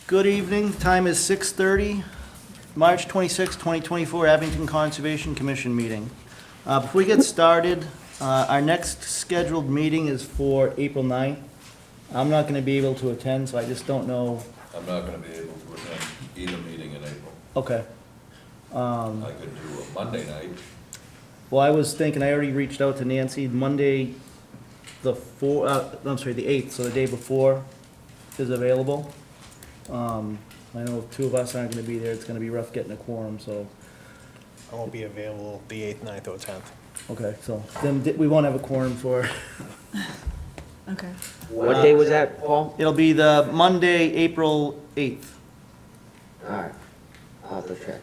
Good evening. Time is 6:30, March 26, 2024, Abington Conservation Commission meeting. Before we get started, our next scheduled meeting is for April 9th. I'm not going to be able to attend, so I just don't know. I'm not gonna be able to attend either meeting in April. Okay. I could do a Monday night. Well, I was thinking, I already reached out to Nancy, Monday, the 8th, so the day before is available. I know if two of us aren't going to be there, it's going to be rough getting a quorum, so, I won't be available the 8th, 9th, or 10th. okay, so then we won't have a quorum for, Okay. What day was that, Paul? it'll be the Monday, April 8th. Alright, I'll have to check.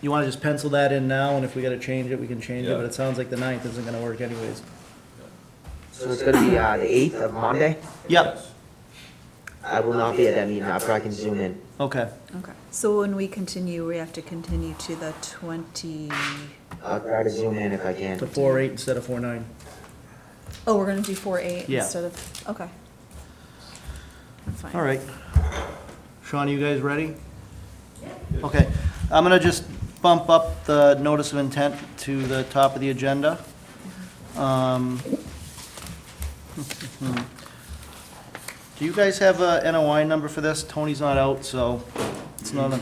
You want to just pencil that in now, and if we got to change it, we can change it, Yeah. but it sounds like the 9th isn't going to work anyways. So it's gonna be, the 8th of Monday? Yep, Yes. I will not be at that meeting, I probably can zoom in. okay. Okay. So when we continue, we have to continue to the 20, I'll try to zoom in if I can. To 4/8 instead of 4/9. oh, we're gonna do 4/8 Yeah. instead of, okay. Fine. All right. Sean, you guys ready? Okay, I'm gonna just bump up the notice of intent to the top of the agenda. Do you guys have a NOI number for this? Tony's not out, so it's not a,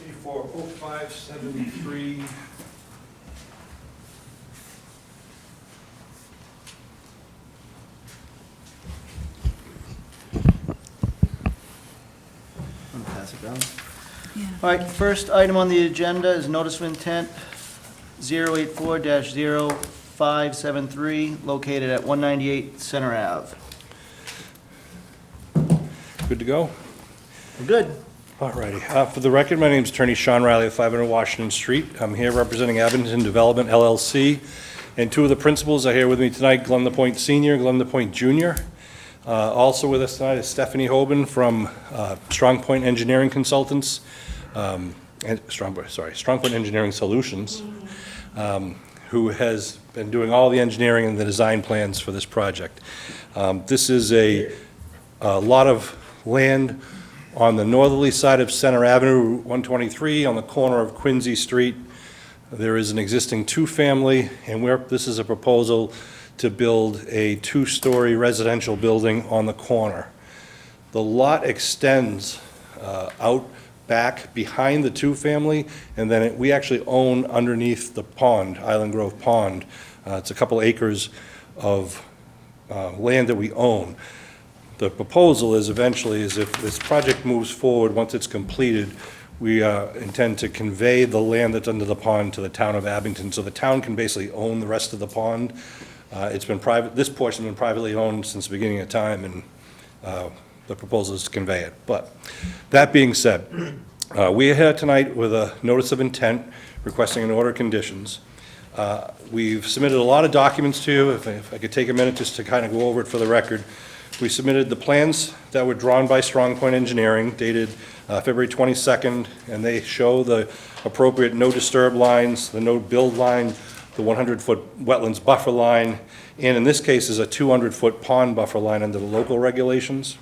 840573. I'm gonna pass it down. Yeah. All right, first item on the agenda is notice of intent 084-0573, located at 198 Center Ave. Good to go? We're good. All righty. For the record, my name is Attorney Sean Riley of 500 Washington Street. I'm here representing Abington Development LLC, and two of the principals are here with me tonight, Glenn LaPointe Senior, Glenn LaPointe Junior. Also with us tonight is Stephanie Hoban from Strong Point Engineering Consultants, Strong Point Engineering Solutions, who has been doing all the engineering and the design plans for this project. This is a lot of land on the northerly side of Center Avenue, Route 123, on the corner of Quincy Street. There is an existing two-family, and this is a proposal to build a two-story residential building on the corner. The lot extends out back behind the two-family, and then we actually own underneath the pond, Island Grove Pond. It's a couple acres of land that we own. The proposal is eventually, is if this project moves forward, once it's completed, we intend to convey the land that's under the pond to the town of Abington, so the town can basically own the rest of the pond. It's been private, this portion's been privately owned since the beginning of time, and the proposal is to convey it. But that being said, we are here tonight with a notice of intent requesting an order of conditions. We've submitted a lot of documents to you. If I could take a minute just to kind of go over it for the record. We submitted the plans that were drawn by Strong Point Engineering dated February 22nd, and they show the appropriate no disturb lines, the no build line, the 100-foot wetlands buffer line, and in this case is a 200-foot pond buffer line under the local regulations.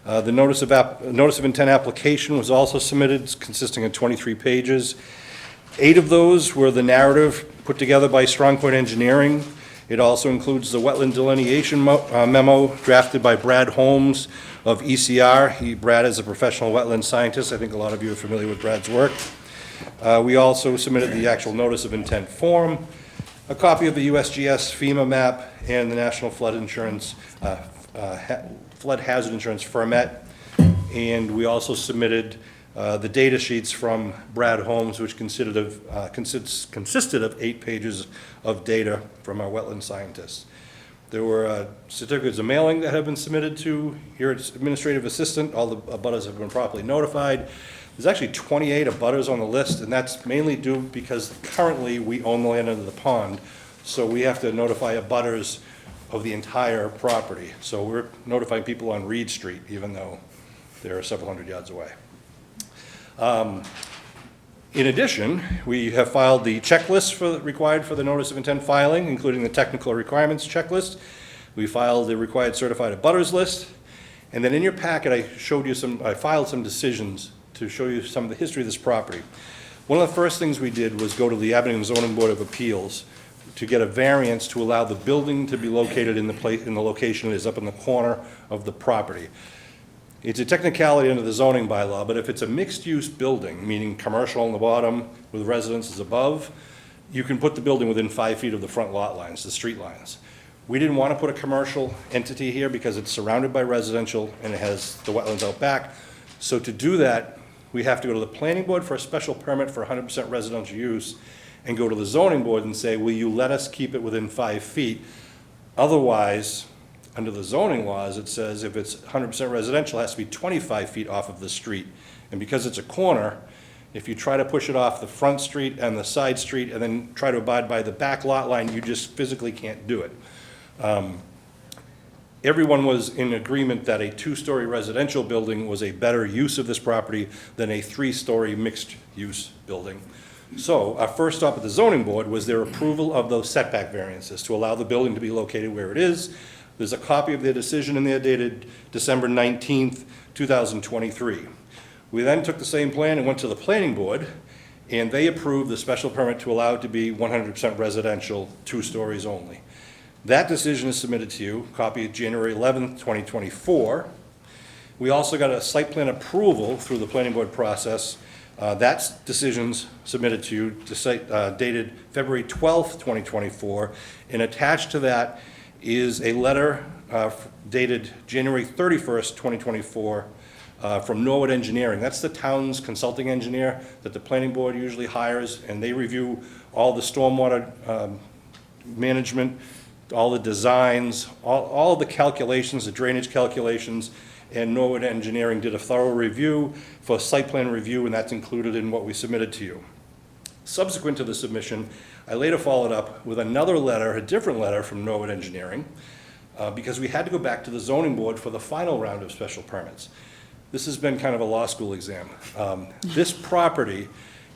The notice of intent application was also submitted, consisting of 23 pages. 8 of those were the narrative put together by Strong Point Engineering. It also includes the wetland delineation memo drafted by Brad Holmes of ECR. Brad is a professional wetland scientist. I think a lot of you are familiar with Brad's work. We also submitted the actual notice of intent form, a copy of the USGS FEMA map, and the National Flood Insurance, Flood Hazard Insurance Firmet. And we also submitted the data sheets from Brad Holmes, which consisted of 8 pages of data from our wetland scientists. There were certificates of mailing that have been submitted to your administrative assistant. All the abutters have been properly notified. There's actually 28 abutters on the list, and that's mainly due because currently we own the land under the pond, so we have to notify abutters of the entire property. So we're notifying people on Reed Street, even though they're several hundred yards away. The 28 abutters have been notified. So we have to notify abutters of the entire property. So we're notifying people on Reed Street, even though they're several hundred yards away. 28 abutters have been notified. So we're notifying people on Reed Street, even though they're several hundred yards away. In addition, we have filed the checklist required for the notice of intent filing, including the technical requirements checklist. We filed the required certified abutters list. And then in your packet, I filed some decisions to show you some of the history of this property. One of the first things we did was go to the Abington Zoning Board of Appeals to get a variance to allow the building to be located in the location it is up in the corner of the property. It's a technicality under the zoning bylaw, but if it's a mixed-use building, meaning commercial on the bottom with residences above, you can put the building within 5 feet of the front lot lines, the street lines. We didn't want to put a commercial entity here because it's surrounded by residential and it has the wetlands out back. So to do that, we have to go to the planning board for a special permit for 100% residential use and go to the zoning board and say, will you let us keep it within 5 feet? Otherwise, under the zoning laws, it says if it's 100% residential, it has to be 25 feet off of the street. And because it's a corner, if you try to push it off the front street and the side street and then try to abide by the back lot line, you just physically can't do it. Everyone was in agreement that a 2-story residential building was a better use of this property than a 3-story mixed-use building. So our first stop at the zoning board was their approval of those setback variances to allow the building to be located where it is. There's a copy of their decision in there dated December 19th, 2023. We then took the same plan and went to the planning board, and they approved the special permit to allow it to be 100% residential, 2 stories only. That decision is submitted to you, copy of January 11th, 2024. We also got a site plan approval through the planning board process. That decision's submitted to you, dated February 12th, 2024, and attached to that is a letter dated January 31st, 2024, from Norwood Engineering. That's the town's consulting engineer that the planning board usually hires, and they review all the stormwater management, all the designs, all the calculations, the drainage calculations, and Norwood Engineering did a thorough review for site plan review, and that's included in what we submitted to you. Subsequent to the submission, I later followed up with another letter, a different letter from Norwood Engineering, because we had to go back to the zoning board for the final round of special permits. This has been kind of a law school exam. This property,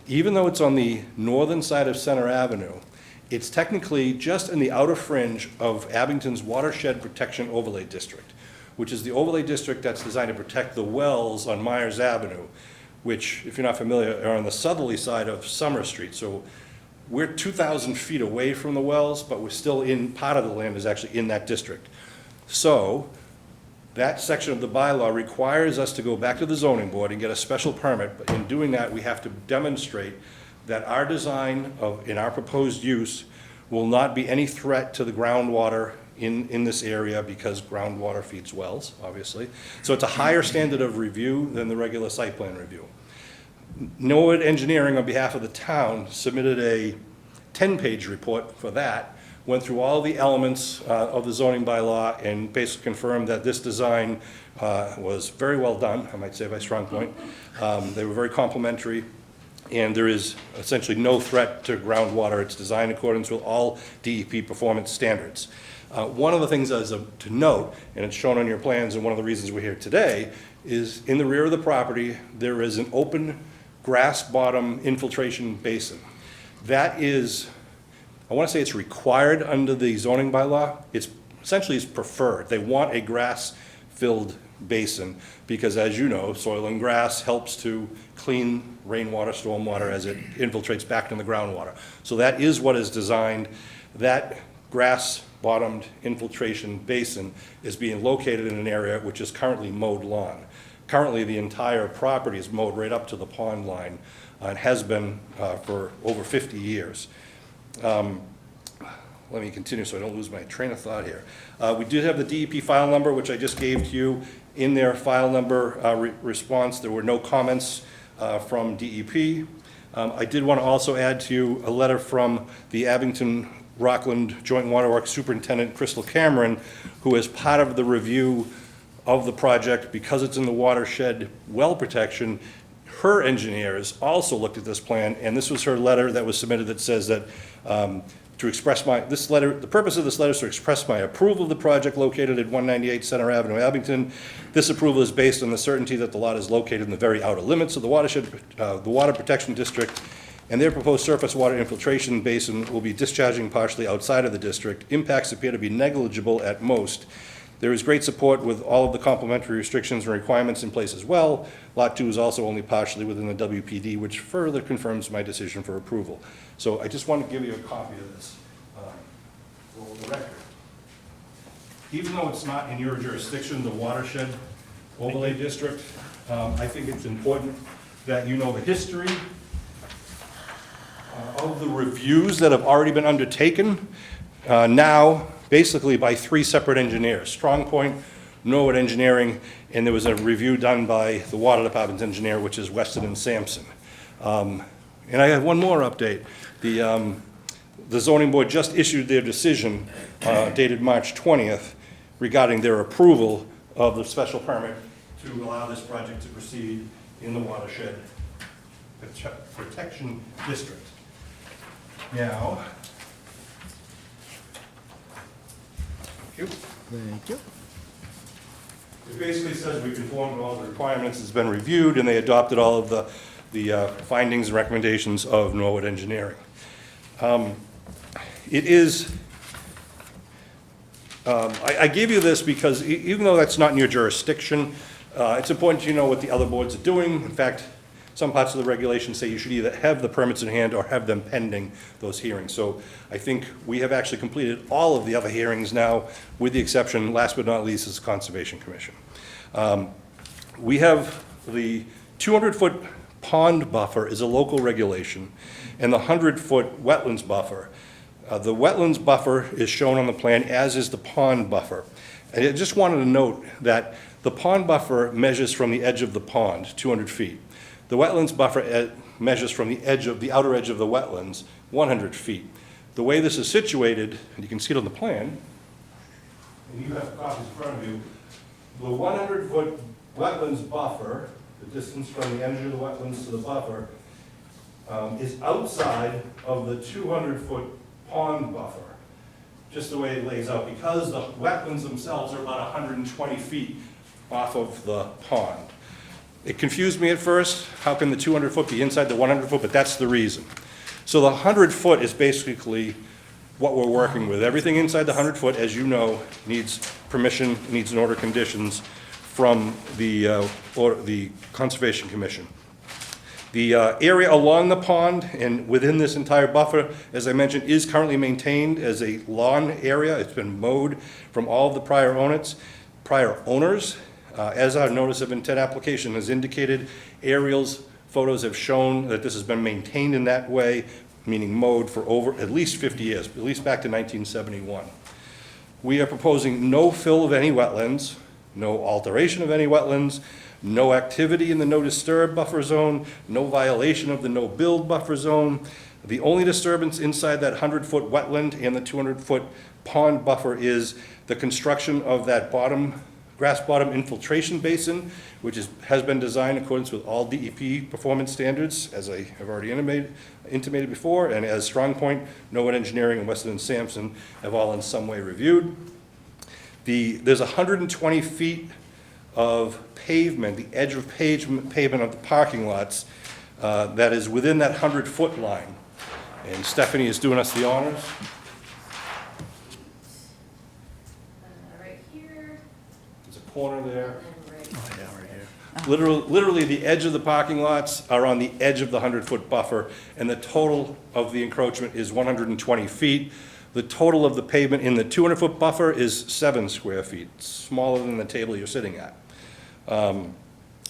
even though it's on the northern side of Center Avenue, it's technically just in the outer fringe of Abington's Watershed Protection Overlay District, which is the overlay district that's designed to protect the wells on Myers Avenue, which, if you're not familiar, are on the southerly side of Summer Street. So we're 2,000 feet away from the wells, but we're still in, part of the land is actually in that district. So that section of the bylaw requires us to go back to the zoning board and get a special permit, but in doing that, we have to demonstrate that our design in our proposed use will not be any threat to the groundwater in this area, because groundwater feeds wells, obviously. So it's a higher standard of review than the regular site plan review. Norwood Engineering, on behalf of the town, submitted a 10-page report for that, went through all the elements of the zoning bylaw and basically confirmed that this design was very well done, I might say by strong point. They were very complimentary, and there is essentially no threat to groundwater. It's designed in accordance with all DEP performance standards. One of the things to note, and it's shown on your plans, and one of the reasons we're here today, is in the rear of the property, there is an open grass bottom infiltration basin. That is, I want to say it's required under the zoning bylaw. It's essentially it's preferred. They want a grass-filled basin because, as you know, soil and grass helps to clean rainwater, stormwater as it infiltrates back into the groundwater. So that is what is designed. That grass-bottomed infiltration basin is being located in an area which is currently mowed lawn. Currently, the entire property is mowed right up to the pond line and has been for over 50 years. Let me continue so I don't lose my train of thought here. We did have the DEP file number, which I just gave to you. In their file number response, there were no comments from DEP. I did want to also add to you a letter from the Abington Rockland Joint Waterworks Superintendent Crystal Cameron, who as part of the review of the project, because it's in the watershed well protection, her engineers also looked at this plan, and this was her letter that was submitted that says that to express the purpose of this letter is to express my approval of the project located at 198 Center Avenue, Abington. This approval is based on the certainty that the lot is located in the very outer limits of the watershed, the Water Protection District, and their proposed surface water infiltration basin will be discharging partially outside of the district. Impacts appear to be negligible at most. There is great support with all of the complementary restrictions and requirements in place as well. Lot 2 is also only partially within the WPD, which further confirms my decision for approval. So I just want to give you a copy of this for the record. Even though it's not in your jurisdiction, the watershed overlay district, I think it's important that you know the history of the reviews that have already been undertaken now, basically by 3 separate engineers, Strong Point, Norwood Engineering, and there was a review done by the Water Department's engineer, which is Weston and Sampson. And I have one more update. The zoning board just issued their decision dated March 20th regarding their approval of the special permit to allow this project to proceed in the watershed protection district. Now, Thank you. it basically says we conformed to all the requirements, it's been reviewed, and they adopted all of the findings and recommendations of Norwood Engineering. It is, I gave you this because even though that's not in your jurisdiction, it's important you know what the other boards are doing. In fact, some parts of the regulations say you should either have the permits in hand or have them pending those hearings. So I think we have actually completed all of the other hearings now, with the exception, last but not least, is the Conservation Commission. We have the 200-foot pond buffer is a local regulation, and the 100-foot wetlands buffer. The wetlands buffer is shown on the plan, as is the pond buffer. And I just wanted to note that the pond buffer measures from the edge of the pond, 200 feet. The wetlands buffer measures from the edge of the outer edge of the wetlands, 100 feet. The way this is situated, and you can see it on the plan, and you have copies in front of you, the 100-foot wetlands buffer, the distance from the edge of the wetlands to the buffer, is outside of the 200-foot pond buffer, just the way it lays out, because the wetlands themselves are about 120 feet off of the pond. It confused me at first, how can the 200-foot be inside the 100-foot, but that's the reason. So the 100-foot is basically what we're working with. Everything inside the 100-foot, as you know, needs permission, needs an order of conditions from the Conservation Commission. The area along the pond and within this entire buffer, as I mentioned, is currently maintained as a lawn area. It's been mowed from all of the prior owners. As our notice of intent application has indicated, aerials photos have shown that this has been maintained in that way, meaning mowed for over at least 50 years, at least back to 1971. We are proposing no fill of any wetlands, no alteration of any wetlands, no activity in the no disturb buffer zone, no violation of the no build buffer zone. The only disturbance inside that 100-foot wetland and the 200-foot pond buffer is the construction of that grass bottom infiltration basin, which has been designed in accordance with all DEP performance standards, as I have already intimated before, and as Strong Point, Norwood Engineering, and Weston and Sampson have all in some way reviewed. There's 120 feet of pavement, the edge of pavement of the parking lots, that is within that 100-foot line. And Stephanie is doing us the honors. Right here There's a corner there. and right Oh, yeah, right here. Literally, the edge of the parking lots are on the edge of the 100-foot buffer, and the total of the encroachment is 120 feet. The total of the pavement in the 200-foot buffer is 7 square feet, smaller than the table you're sitting at.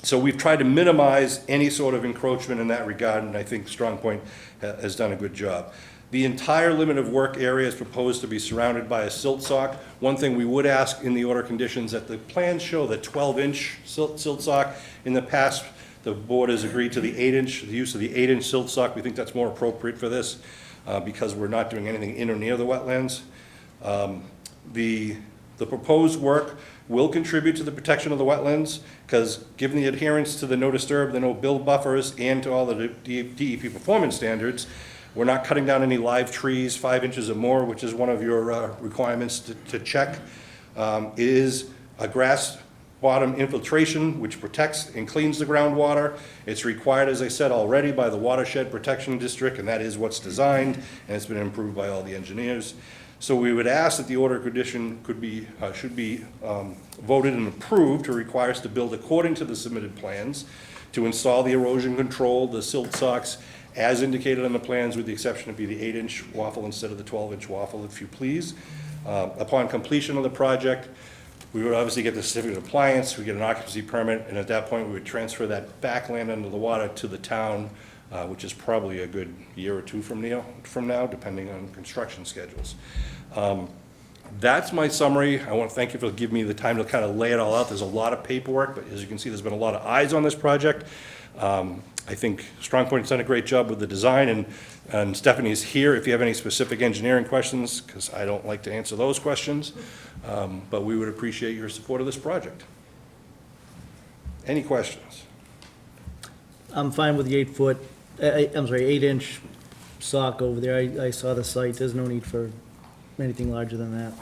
So we've tried to minimize any sort of encroachment in that regard, and I think Strong Point has done a good job. The entire limit of work area is proposed to be surrounded by a silt sock. One thing we would ask in the order conditions that the plans show the 12-inch silt sock. In the past, the board has agreed to the 8-inch, the use of the 8-inch silt sock. We think that's more appropriate for this because we're not doing anything in or near the wetlands. The proposed work will contribute to the protection of the wetlands because given the adherence to the no disturb, the no build buffers, and to all the DEP performance standards, We're not cutting down any live trees 5 inches or more, which is one of your requirements to check. It is a grass bottom infiltration, which protects and cleans the groundwater. It's required, as I said already, by the Watershed Protection District, and that is what's designed, and it's been improved by all the engineers. So we would ask that the order of condition should be voted and approved to require us to build according to the submitted plans, to install the erosion control, the silt socks, as indicated on the plans, with the exception of be the 8-inch waffle instead of the 12-inch waffle, if you please. Upon completion of the project, we would obviously get the certificate of compliance, we get an occupancy permit, and at that point, we would transfer that back land under the water to the town, which is probably a good year or two from now, depending on construction schedules. That's my summary. I want to thank you for giving me the time to kind of lay it all out. There's a lot of paperwork, but as you can see, there's been a lot of eyes on this project. I think Strong Point's done a great job with the design, and Stephanie's here if you have any specific engineering questions, because I don't like to answer those questions. But we would appreciate your support of this project. Any questions? I'm fine with the 8-inch sock over there. I saw the site. There's no need for anything larger than that.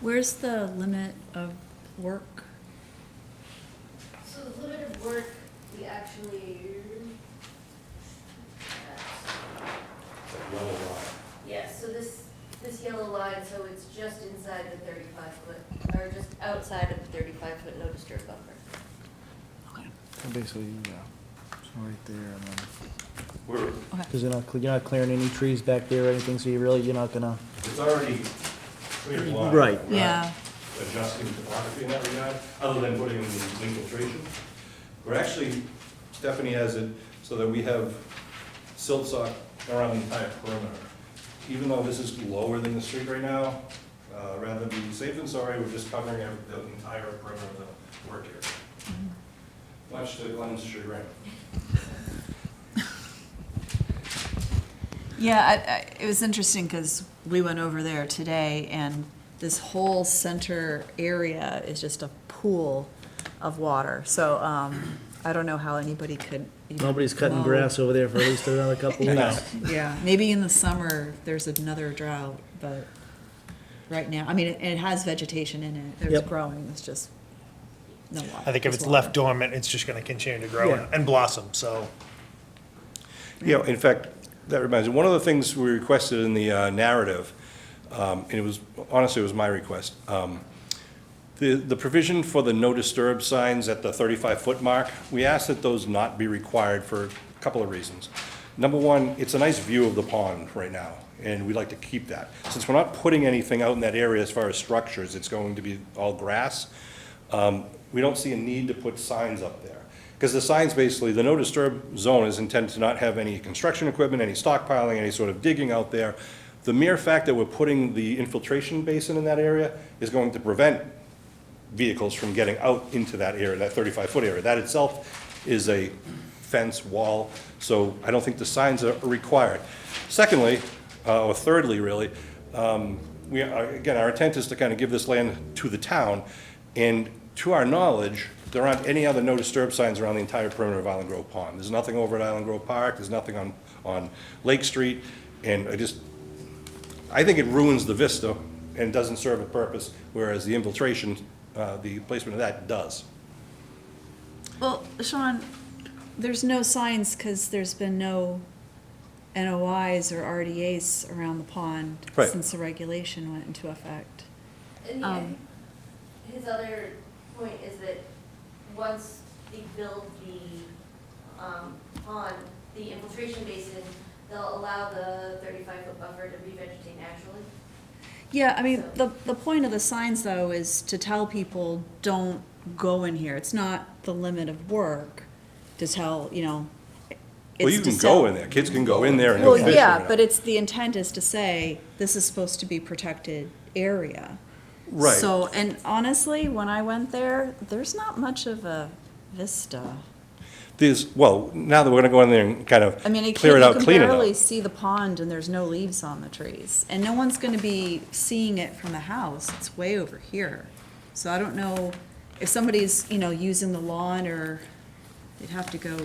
Where's the limit of work? So the limit of work, we actually. Yes, so this yellow line, so it's just inside the 35-foot, or just outside of the 35-foot no disturb buffer. Basically, yeah, it's right there, and then, We're, because you're not clearing any trees back there or anything, so you're not gonna. it's already clear line. Right. We're not Yeah. adjusting topography in that regard, other than putting in the infiltration. We're actually, Stephanie has it so that we have silt sock around the entire perimeter. Even though this is lower than the street right now, rather than be safe than sorry, we're just covering the entire perimeter of the work area. Much to Glenn's chagrin. Yeah, it was interesting because we went over there today and this whole center area is just a pool of water. So I don't know how anybody could even Nobody's cutting mow. grass over there for at least another couple of weeks. Yeah, maybe in the summer, there's another drought, but right now, I mean, it has vegetation in it. There's Yep. growing, it's just no water. I think if just it's left water. dormant, it's just gonna continue to grow Yeah. and blossom, so. Yeah, in fact, that reminds me, one of the things we requested in the narrative, and it was, honestly, it was my request, the provision for the no disturb signs at the 35-foot mark, we asked that those not be required for a couple of reasons. Number one, it's a nice view of the pond right now, and we'd like to keep that. Since we're not putting anything out in that area as far as structures, it's going to be all grass, we don't see a need to put signs up there. Because the signs basically, the no disturb zone is intended to not have any construction equipment, any stockpiling, any sort of digging out there. The mere fact that we're putting the infiltration basin in that area is going to prevent vehicles from getting out into that area, that 35-foot area. That itself is a fence, wall, so I don't think the signs are required. Secondly, or thirdly, really, again, our intent is to kind of give this land to the town, and to our knowledge, there aren't any other no disturb signs around the entire perimeter of Island Grove Pond. There's nothing over at Island Grove Park, there's nothing on Lake Street, and I think it ruins the vista and doesn't serve a purpose, whereas the infiltration, the placement of that does. Well, Sean, there's no signs because there's been no NOIs or RDAs around the pond Right. since the regulation went into effect. And his other point is that once they build the pond, the infiltration basin, they'll allow the 35-foot buffer to revegetate naturally. Yeah, I mean, the point of the signs, though, is to tell people, don't go in here. It's not the limit of work to tell, you know. Well, it's you to can sell- go in there, kids can go in there and go Well, fish. yeah, right but now. it's, the intent is to say, this is supposed to be protected area. Right. So, and honestly, when I went there, there's not much of a vista. Well, now that we're gonna go in there and kind of I mean, you clear it out, can clean it barely out. see the pond and there's no leaves on the trees. And no one's gonna be seeing it from the house, it's way over here. So I don't know if somebody's, you know, using the lawn or they'd have to go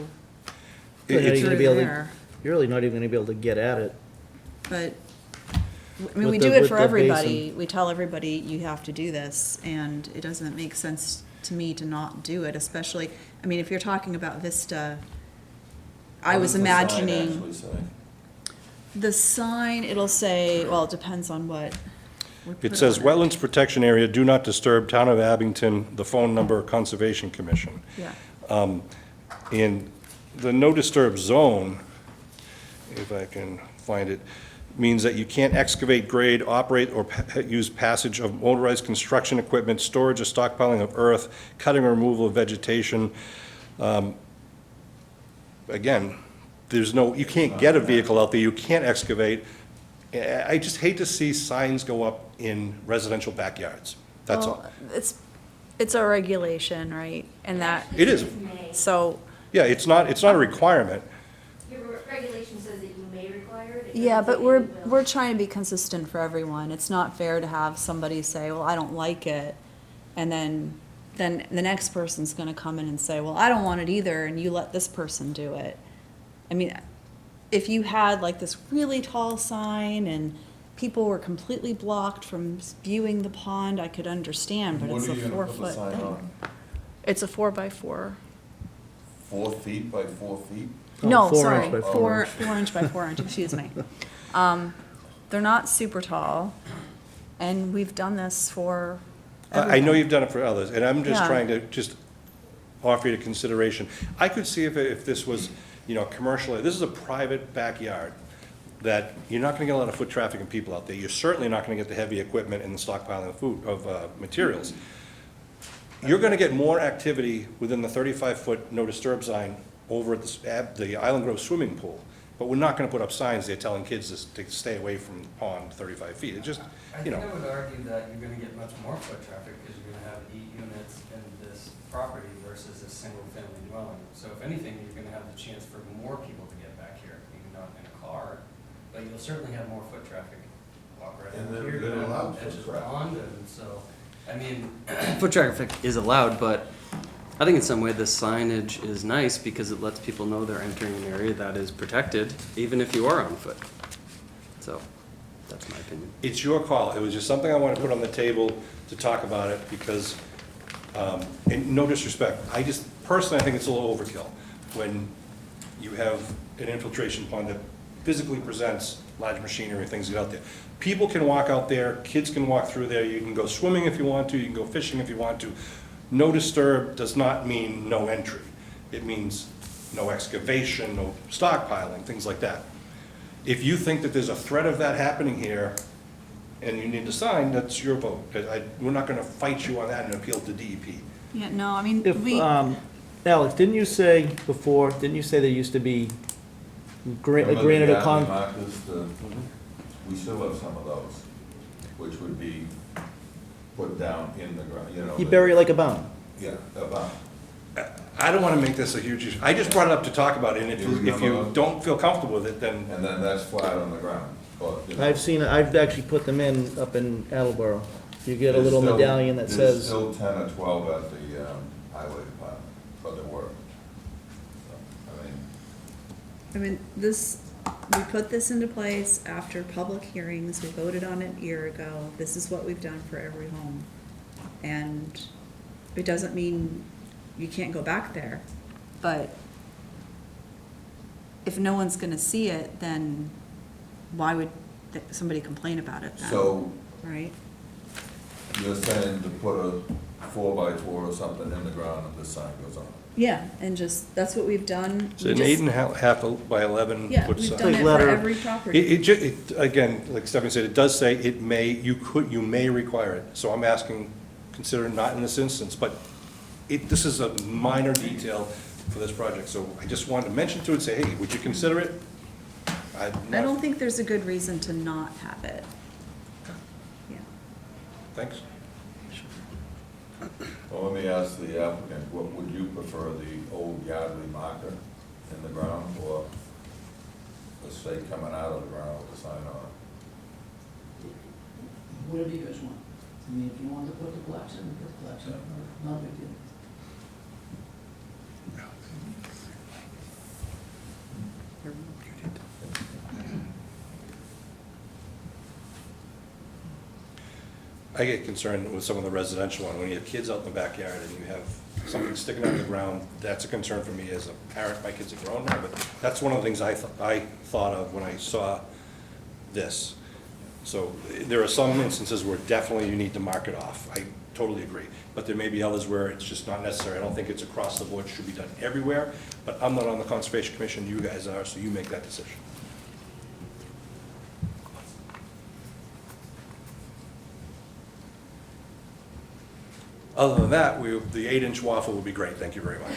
Good, how are you through gonna be able to- there. You're you're really not even gonna be able to get at it. But, I mean, With we the- do it with for the everybody. We tell everybody, you have to do this, and it doesn't make sense to me to not do it, especially, I mean, if you're talking about Vista, I What was does the sign imagining, actually say? the sign, it'll say, well, it depends on what. we put It says on Wetlands Protection Area, do not disturb, Town of Abington, the phone number, Conservation Commission. Yeah, In the no disturb zone, if I can find it, means that you can't excavate, grade, operate, or use passage of motorized construction equipment, storage or stockpiling of earth, cutting or removal of vegetation. Again, there's no, you can't get a vehicle out there, you can't excavate. I just hate to see signs go up in residential backyards, that's all. well, it's a regulation, right? And that, It is. May. so, Yeah, it's not a requirement. Your regulation says that you may require it. It yeah, doesn't but say we're, that you will. we're trying to be consistent for everyone. It's not fair to have somebody say, well, I don't like it, and then the next person's gonna come in and say, well, I don't want it either, and you let this person do it. I mean, if you had like this really tall sign and people were completely blocked from viewing the pond, I could understand, but What it's are a you gonna put the 4-foot sign thing. on? It's a 4x4. 4 feet by 4 feet? Oh, No, 4 sorry, inch by 4 4 inch. inch by 4 inch, excuse me. They're not super tall, and we've done this for I know everyone. you've done it for others, and I'm just Yeah. trying to just offer you to consideration. I could see if this was, commercial, this is a private backyard, that you're not gonna get a lot of foot traffic and people out there. You're certainly not gonna get the heavy equipment and the stockpiling of food, of materials. You're gonna get more activity within the 35-foot no disturb sign over at the Island Grove swimming pool, but we're not gonna put up signs there telling kids to stay away from the pond 35 feet. It just, I think I would argue that you're gonna get much more foot traffic because you're gonna have 8 units in this property versus a single-family dwelling. So if anything, you're gonna have the chance for more people to get back here, maybe not in a car, but you'll certainly have more foot traffic. Walk right And in they're- here, they're go down allowed the edge foot of the traffic. pond, and so, I mean, Foot traffic is allowed, but I think in some way this signage is nice because it lets people know they're entering an area that is protected, even if you are on foot. So, that's my opinion. it's your call. It was just something I wanted to put on the table to talk about it, because, and no disrespect, personally, I think it's a little overkill when you have an infiltration pond that physically presents large machinery and things get out there. People can walk out there, kids can walk through there, you can go swimming if you want to, you can go fishing if you want to. No disturb does not mean no entry. It means no excavation, no stockpiling, things like that. If you think that there's a threat of that happening here, and you need a sign, that's your vote. We're not gonna fight you on that and appeal to DEP. Yeah, no, I mean, If, Alex, didn't you say there used to be Remember the granite or Gatley con? markers, we still have some of those, which would be put down in the ground, You the- bury it like a bone. Yeah, about. I don't wanna make this a huge issue. I just brought it up to talk about it, and if You you remember- don't feel comfortable with it, then And then that's flat on the ground, but, I've actually put them in up in Attleboro. You get a there's little still- medallion that There's says, still 10 or 12 at the highway department, but there were. So, I mean, we put this into place after public hearings, we voted on it a year ago, this is what we've done for every home. And it doesn't mean you can't go back there, but if no one's gonna see it, then why would somebody complain about it then? So Right? you're saying to put a 4x4 or something in the ground and the sign goes on? Yeah, and just, that's what we've done. it's We an just- 8.5 by 11 Yeah, foot we've sign. done it for Letter. every property. Again, like Stephanie said, it does say you may require it. So I'm asking, consider not in this instance, but this is a minor detail for this project. So I just wanted to mention to it, say, hey, would you consider it? I don't think there's a good reason to not have it. Yeah. Thanks. Well, let me ask the applicant, what would you prefer, the old Yardley marker in the ground or the stake coming out of the ground with the sign on it? Whatever you guys want. I mean, if you want to put the blacks in, put the blacks in, not a big deal. I get concerned with some of the residential one, when you have kids out in the backyard and you have something sticking out of the ground, that's a concern for me as a parent. My kids are grown now, but that's one of the things I thought of when I saw this. So there are some instances where definitely you need to mark it off. I totally agree. But there may be others where it's just not necessary. I don't think it's across the board, it should be done everywhere. But I'm not on the Conservation Commission, you guys are, so you make that decision. Other than that, the 8-inch waffle would be great, thank you very much.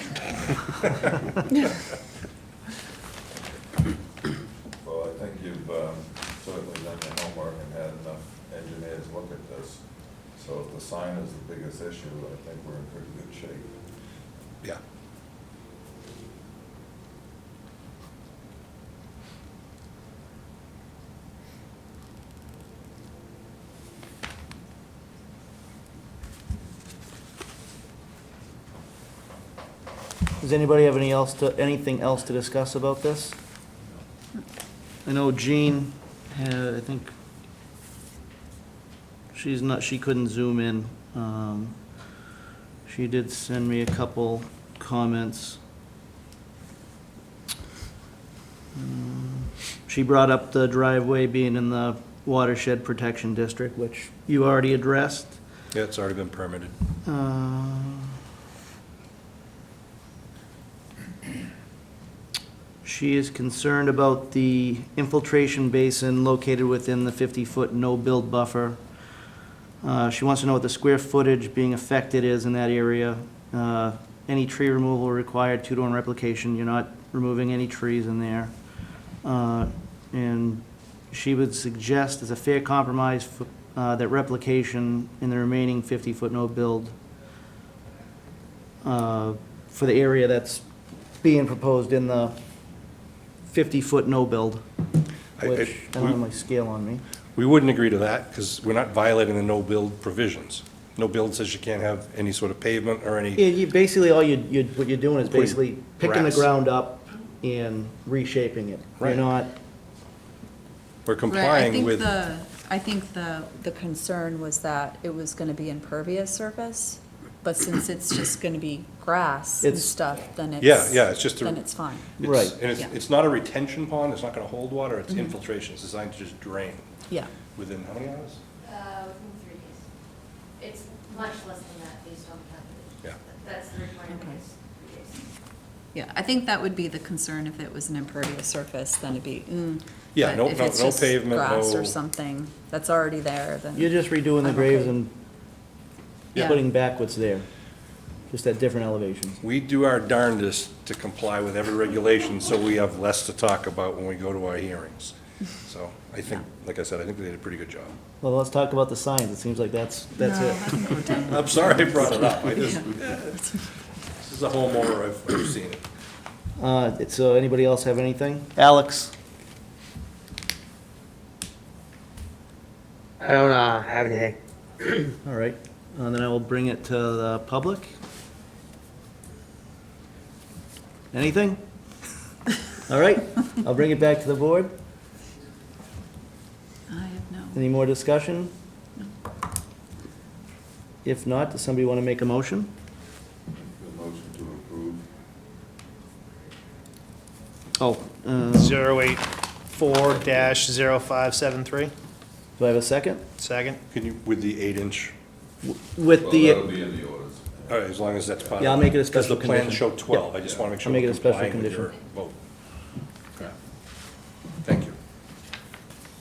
Well, I think you've certainly done your homework and had enough engineers look at this. So if the sign is the biggest issue, I think we're in pretty good shape. Yeah. Does anybody have anything else to discuss about this? I know Jean had, I think, she couldn't zoom in. She did send me a couple comments. She brought up the driveway being in the watershed protection district, which you already addressed. Yeah, it's already been permitted. She is concerned about the infiltration basin located within the 50-foot no-build buffer. She wants to know what the square footage being affected is in that area. Any tree removal required, 2-to-1 replication, you're not removing any trees in there. And she would suggest as a fair compromise that replication in the remaining 50-foot no-build for the area that's being proposed in the 50-foot no-build, which I don't have my scale on me. We wouldn't agree to that, because we're not violating the no-build provisions. No-build says you can't have any sort of pavement or any, Yeah, basically, what you're doing is Putting basically picking the grass. ground up and reshaping it. You're Right. not, we're Right, complying with. I think the concern was that it was gonna be impervious surface, but since it's just gonna be grass and It's- stuff, then it's. Yeah, it's just a- Then it's fine. Right. And Yeah. it's not a retention pond, it's not gonna hold water, it's infiltration, it's designed to just drain Yeah, within, how many hours? Within 3 days. It's much less than that based on calculation. Yeah. That's the requirement Okay. is 3 days. yeah, I think that would be the concern if it was an impervious surface, then it'd be, Yeah, But if it's no just pavement, grass no- or something that's already there, then. you're just redoing the I'm graves okay. and Yeah. putting back what's there, just at different elevations. We do our darndest to comply with every regulation, so we have less to talk about when we go to our hearings. So I think, like I said, I think they did a pretty good job. Well, let's talk about the signs. It seems like that's No, it. I think we're done. I'm sorry I brought it up, this is a homeowner, I've seen it. So anybody else have anything? Alex? I don't have anything. All right, then I will bring it to the public. Anything? All right, I'll bring it back to the board. I have no. Any more discussion? If not, does somebody want to make a motion? The motion to approve. Oh, 084-0573. do I have a second? Second. Can you, with the 8-inch, With Well, the, that'll be in the orders. all right, as long as that's part of it. Yeah, I'll make it a Because special the plans condition. show 12, I just want to make sure I'll make we're it a special complying with your condition. vote. Thank you.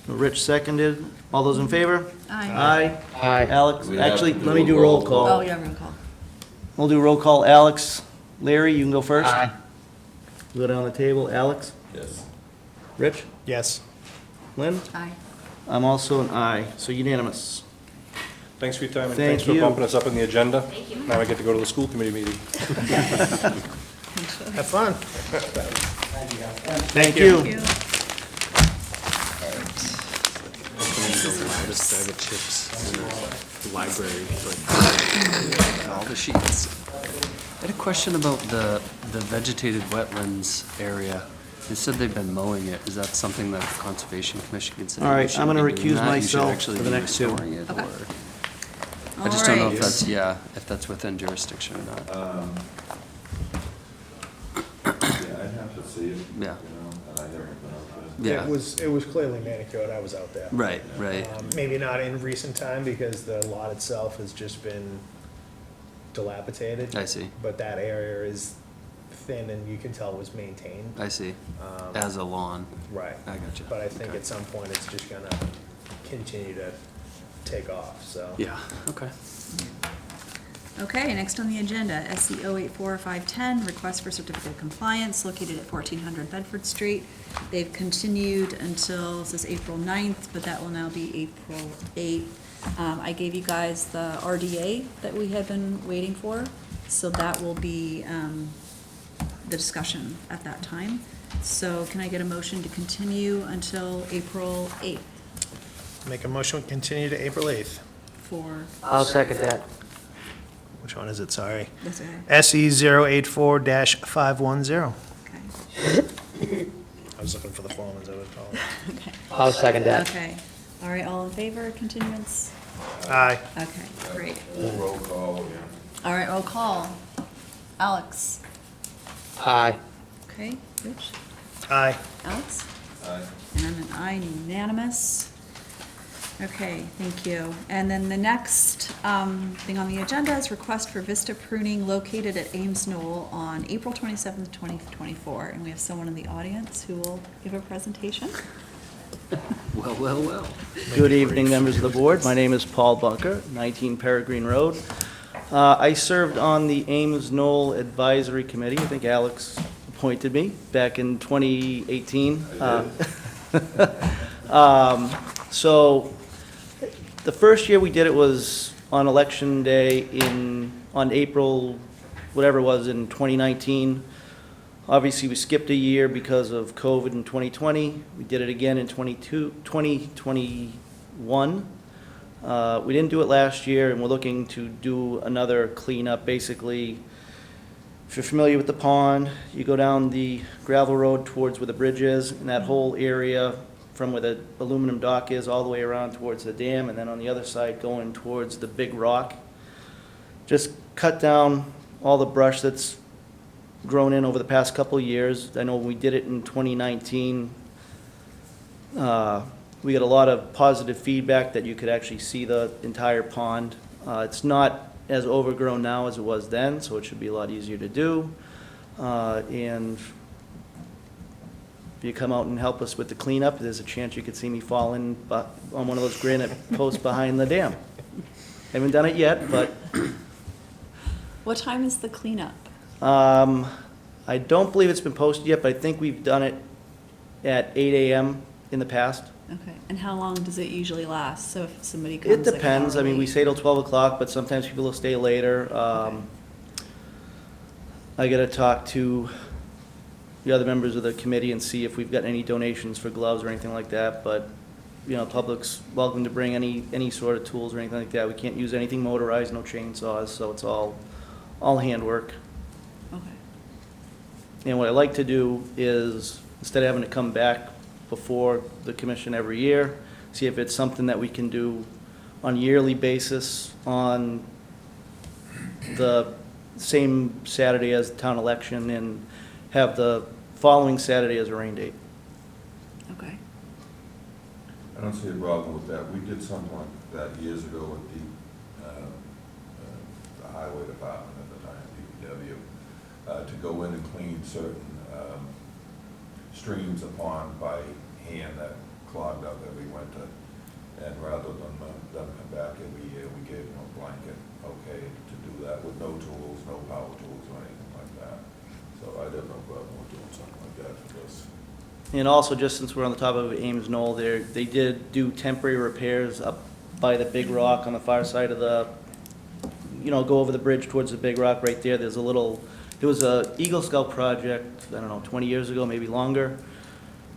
Rich seconded. All those in favor? Aye. Aye. Aye. Alex, We have actually, to let me do do a roll roll call. Oh, yeah, roll call. We'll do roll call. Alex, Larry, you can go first. Aye. Go down the table. Alex, Yes. Rich, Yes. Lynn? Aye. I'm also an aye, so unanimous. Thanks for your time, and Thank thanks for you. bumping us up in the agenda. Thank you. Now I get to go to the school committee meeting. Have fun. Thank you. Thank you. Loudest bag of chips in the library, like all the sheets. I had a question about the vegetated wetlands area. They said they've been mowing it. Is that something that the Conservation Commission considers? All right, I'm gonna recuse myself for the next two. Okay. I just don't know if Alright. that's, yeah, if that's within jurisdiction or not. Yeah, I'd have to see it, you know, Yeah. and I haven't been out there. Yeah, It was clearly manicured, I was out there. right, right. Maybe not in recent time because the lot itself has just been dilapidated. I see, But that area is thin and you can tell it was maintained. I see. Um, As a lawn, Right. I gotcha. But I think Okay. at some point it's just gonna continue to take off, so. Yeah, okay. Okay, next on the agenda, SC 084-510, request for certificate of compliance located at 1400 Bedford Street. They've continued until, it says April 9th, but that will now be April 8th. I gave you guys the RDA that we had been waiting for, so that will be the discussion at that time. So can I get a motion to continue until April 8th Make a motion, continue to April 8th. for, I'll second that. Which one is it, sorry? that's okay, SE 084-510. okay, I was looking for the form as I was calling. okay. I'll second that. Okay, all right, all in favor, of continuance? Aye. Okay, great. Roll call again. All right, roll call. Alex? Aye. Okay, Rich? Aye. Alex? Aye. And I'm an aye, unanimous. Okay, thank you. And then the next thing on the agenda is request for Vista pruning located at Ames Knoll on April 27th, 2024. And we have someone in the audience who will give a presentation. Well, well, well. Good evening, members of the board. My name is Paul Bunker, 19 Peregrine Road. I served on the Ames Knoll Advisory Committee. I think Alex appointed me back in 2018. So the first year we did it was on election day on April, whatever it was, in 2019. Obviously, we skipped a year because of COVID in 2020. We did it again in 2021. We didn't do it last year, and we're looking to do another cleanup. Basically, if you're familiar with the pond, you go down the gravel road towards where the bridge is, and that whole area from where the aluminum dock is all the way around towards the dam, and then on the other side going towards the big rock. Just cut down all the brush that's grown in over the past couple of years. I know when we did it in 2019, we got a lot of positive feedback that you could actually see the entire pond. It's not as overgrown now as it was then, so it should be a lot easier to do. And if you come out and help us with the cleanup, there's a chance you could see me fall in on one of those granite posts behind the dam. Haven't done it yet, but What time is the cleanup? I don't believe it's been posted yet, but I think we've done it at 8 AM in the past. Okay, and how long does it usually last? So if somebody It comes like an depends. I hour mean, we late? say till 12 o'clock, but sometimes people will stay later. I gotta talk to the other members of the committee and see if we've got any donations for gloves or anything like that, but, you know, public's welcome to bring any sort of tools or anything like that. We can't use anything motorized, no chainsaws, so it's all handwork. Okay, And what I like to do is, instead of having to come back before the commission every year, see if it's something that we can do on a yearly basis on the same Saturday as the town election and have the following Saturday as a rain date. okay. I don't see a problem with that. We did something like that years ago with the highway department at the time, DPW, to go in and clean certain streams of pond by hand that clogged up every winter. And rather than them come back every year, we gave them a blanket, okay, to do that with no tools, no power tools or anything like that. So I have no problem with doing something like that for this. And also, just since we're on the top of Ames Knoll there, they did do temporary repairs up by the big rock on the far side of the, you know, go over the bridge towards the big rock right there. There was a Eagle Scout project, I don't know, 20 years ago, maybe longer,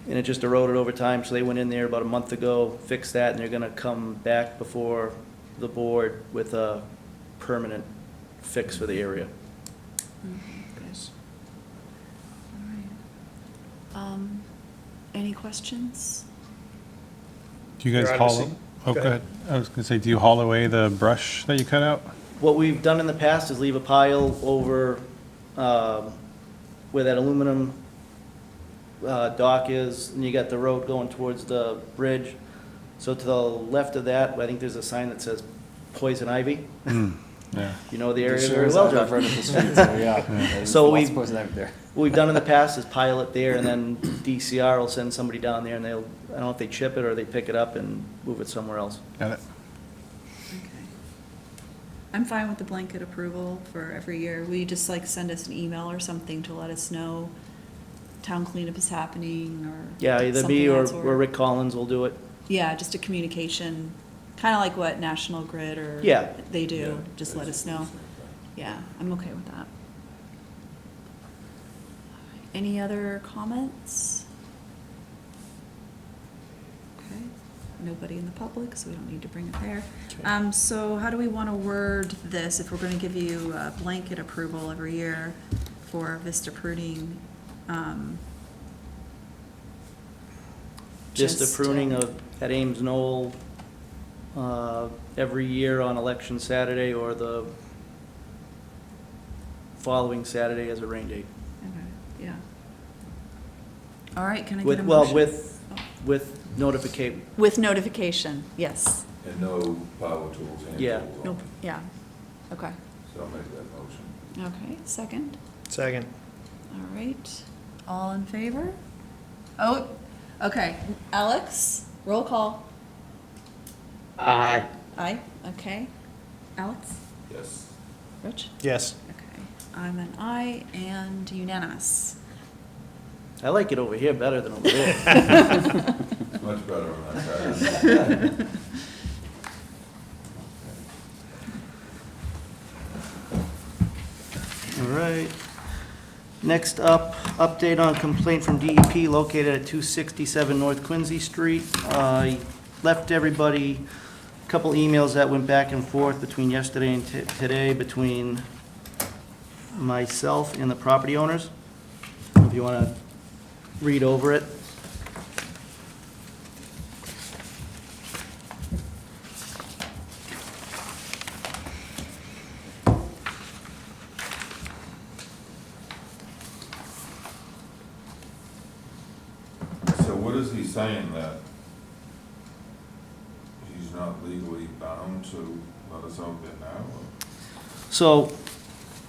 and it just eroded over time, so they went in there about a month ago, fixed that, and they're gonna come back before the board with a permanent fix for the area. Good. All right. Any questions? Do you guys You're haul obviously- them? Oh, Go go ahead. ahead. I was gonna say, do you haul away the brush that you cut out? What we've done in the past is leave a pile over where that aluminum dock is, and you got the road going towards the bridge. So to the left of that, I think there's a sign that says poison ivy. Yeah. You know the area There very is well, a John. vertical street, so yeah. There's So lots we- of poison ivy there. What we've done in the past is pile it there, and then DCR will send somebody down there, and they'll, I don't know if they chip it or they pick it up and move it somewhere else. Got it. Okay. I'm fine with the blanket approval for every year. Will you just like send us an email or something to let us know town cleanup is happening or Yeah, either something me of or that sort? or Rick Collins will do it. Yeah, just a communication, kind of like what National Grid or Yeah. they do, Yeah, just let us know. Yeah, I'm okay with that. Any other comments? Okay, nobody in the public, so we don't need to bring it there. So how do we want to word this if we're going to give you a blanket approval every year for Vista pruning? Just the pruning of, at Ames Knoll, every year on election Saturday or the following Saturday as a rain date. Okay, yeah. All right, can I get With, a well, motion? with notification. With notification, yes. And no power tools, hand Yeah. tools. Nope, yeah, okay. So I'll make that motion. Okay, second. Second. All right, all in favor? Oh, okay, Alex, roll call. Aye. Aye, okay. Alex? Yes. Rich? Yes. Okay, I'm an aye and unanimous. I like it over here better than over there. Much better on that side. All right. Next up, update on complaint from DEP located at 267 North Quincy Street. I left everybody a couple emails that went back and forth between yesterday and today between myself and the property owners. If you want to read over it. So what is he saying, that he's not legally bound to let us out there now? or- So,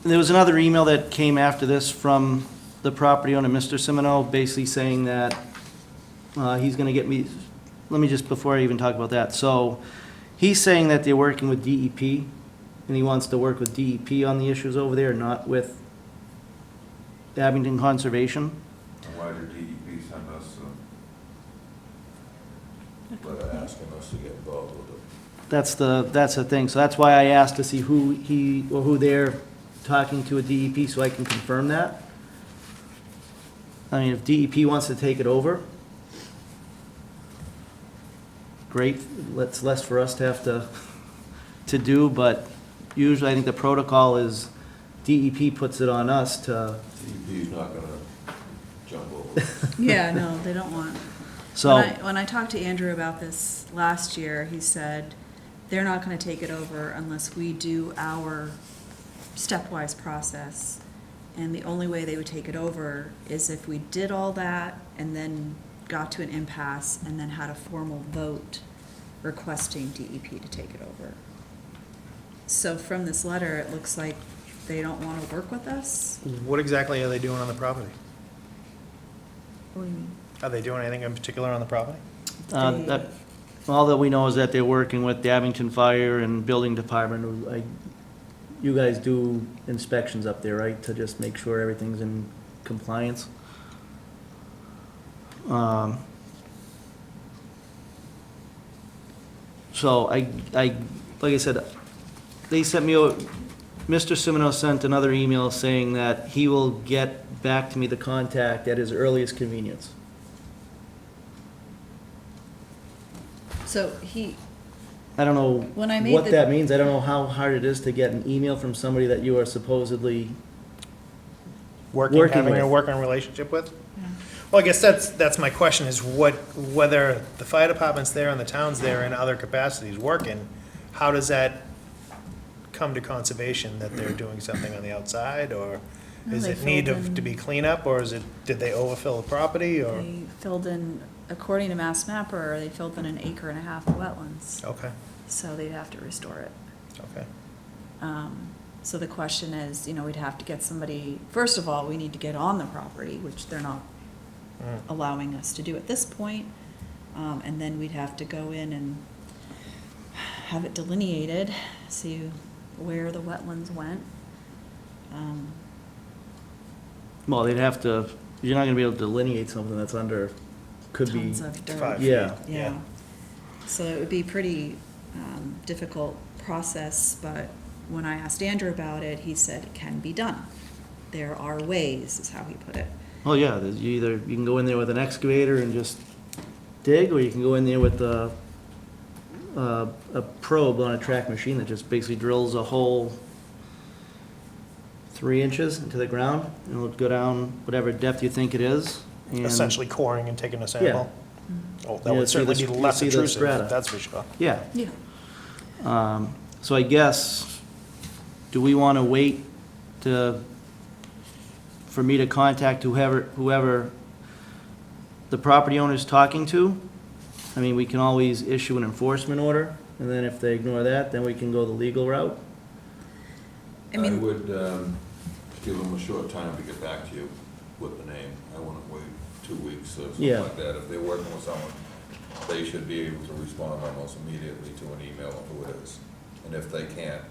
there was another email that came after this from the property owner, Mr. Semino, basically saying that he's gonna get me, let me just, before I even talk about that, so, he's saying that they're working with DEP, and he wants to work with DEP on the issues over there, not with Abington Conservation. And why did DEP send us a letter asking us to get involved with it? That's the thing, so that's why I asked to see who he, or who they're talking to at DEP, so I can confirm that. I mean, if DEP wants to take it over, great, it's less for us to have to do, but usually I think the protocol is DEP puts it on us to, DEP's not gonna jump over it. Yeah, no, they don't want. so, When I talked to Andrew about this last year, he said they're not gonna take it over unless we do our stepwise process. And the only way they would take it over is if we did all that and then got to an impasse and then had a formal vote requesting DEP to take it over. So from this letter, it looks like they don't wanna work with us? What exactly are they doing on the property? What do you mean? Are they doing anything in particular on the property? that, all that we know is that they're working with the Abington Fire and Building Department. You guys do inspections up there, right, to just make sure everything's in compliance? So like I said, they sent me, Mr. Semino sent another email saying that he will get back to me the contact at his earliest convenience. So he, I don't know When I made what the- that means. I don't know how hard it is to get an email from somebody that you are supposedly, Working Having a with. working relationship with? Well, I guess that's my question, is whether the fire department's there and the town's there in other capacities working, how does that come to conservation, that they're doing something on the outside, or No, is they it need filled to in- be cleanup, or did they overfill the property, or? They filled in, according to Mass Mapper, they filled in 1.5 acres of wetlands, Okay, so they'd have to restore it. okay. So the question is, we'd have to get somebody, first of all, we need to get on the property, which they're not allowing us to do at this point. And then we'd have to go in and have it delineated, see where the wetlands went. Well, they'd have to, you're not gonna be able to delineate something that's under, could be, Tons of dirt. 5 Yeah. feet, Yeah. So it would be pretty difficult process, but when I asked Andrew about it, he said it can be done. There are ways, is how he put it. well, yeah, you can go in there with an excavator and just dig, or you can go in there with a probe on a track machine that just basically drills a hole 3 inches into the ground, and it'll go down whatever depth you think it is. and- Essentially coring and taking a sample? Oh, that Yeah, would see certainly the- be you less see the intrusive, strata. that's for sure. Yeah. Yeah. So I guess, do we want to wait for me to contact whoever the property owner's talking to? I mean, we can always issue an enforcement order, and then if they ignore that, then we can go the legal route. I mean, would give them a short time to get back to you with the name. I wouldn't wait 2 weeks or something Yeah. like that. If they're working with someone, they should be able to respond almost immediately to an email of who it is. And if they can't,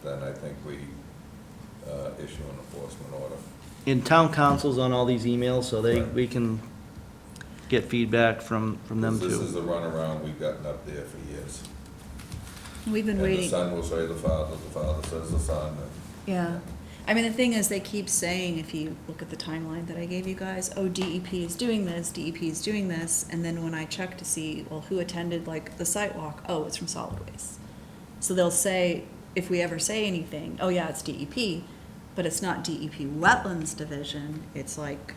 then I think we issue an enforcement order. And town council's on all these emails, so we can get feedback from them This is too. the runaround we've gotten up there for years. we've been And the waiting. son will say the father says the son. and- Yeah. I mean, the thing is, they keep saying, if you look at the timeline that I gave you guys, oh, DEP is doing this, DEP is doing this, and then when I check to see, well, who attended, like, the site walk, oh, it's from solid waste. So they'll say, if we ever say anything, oh, yeah, it's DEP, but it's not DEP Wetlands Division, it's like,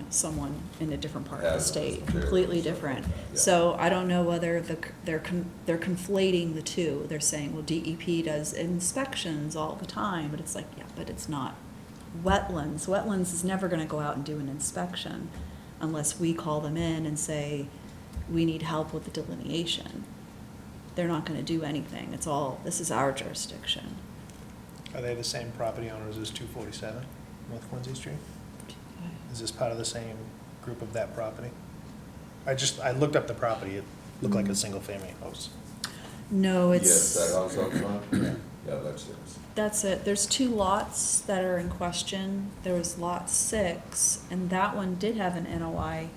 someone in a different part of the Hazardous state, materials, completely stuff like different. that, yeah. So I don't know whether they're conflating the two. They're saying, well, DEP does inspections all the time, but it's like, yeah, but it's not wetlands. Wetlands is never gonna go out and do an inspection unless we call them in and say, we need help with the delineation. They're not gonna do anything. This is our jurisdiction. Are they the same property owners as 247 North Quincy Street? Is this part of the same group of that property? I looked up the property, it looked like a single-family house. No, Yes, that it's, house up front? Yeah, that's it. that's it. There's 2 lots that are in question. There was lot 6, and that one did have an NOI,